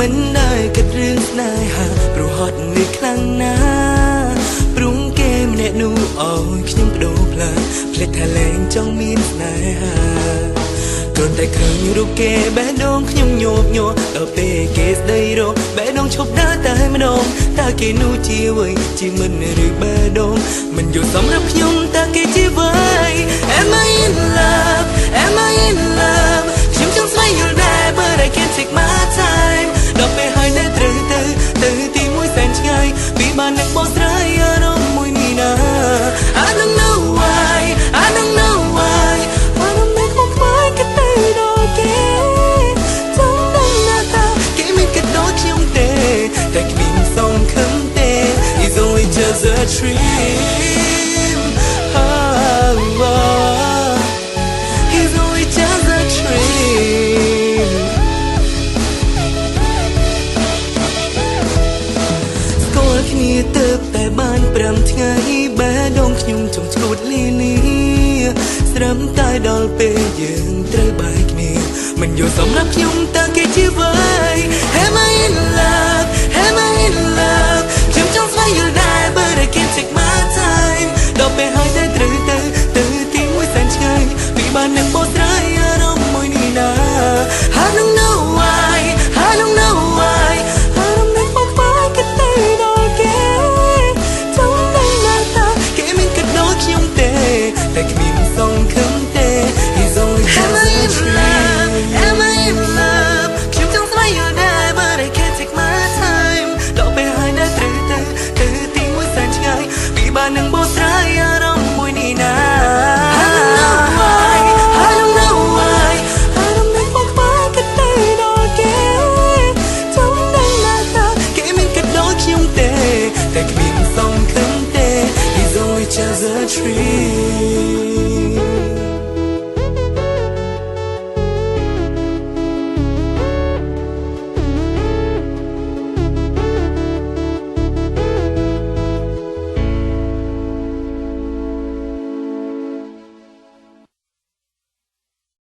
មិនដែរគិតរឿងស្នេហាព្រោះហត់វាខ្លាំងណាស់ព្រំគេម្នាក់នោះអើយខ្ញុំបដូរផ្លាស់ភ្លេចថាលែងចង់មានស្នេហាគ្រាន់តែឃើញរូបគេបេះដូងខ្ញុំញោមញ័រដល់ពេលគេស្ដីរកបេះដូងឈប់ដើរតែម្ដងតើគេនោះជាអ្វីជាមិនឬបេះដូងមិនយល់សម្រាប់ខ្ញុំតើគេជាអ្វី Am I in love Am I in love ខ្ញុំចង់ស្វែងយល់ដែរ But I can't take my time ដល់ពេលហើយនៅត្រូវទៅទីមួយសែនឆ្ងាយពីបាននឹកបោះស្រាយអារម្មណ៍មួយនេះណា I don't know why I don't know why អារម្មណ៍នេះខ្ញុំខ្វាយគិតទៅដល់គេចង់ដឹងណាតើគេមិនគិតដូចខ្ញុំទេតែគ្មានសង្ឃឹមទេ It's only just a dream It's only just a dream ស្គាល់គ្នាទៅតែបាន5ថ្ងៃបែរដងខ្ញុំចង់ឈួតលីនីស្រឹមតែដល់ពេលយើងត្រូវបែកគ្នាមិនយល់សម្រាប់ខ្ញុំតើគេជាអ្វី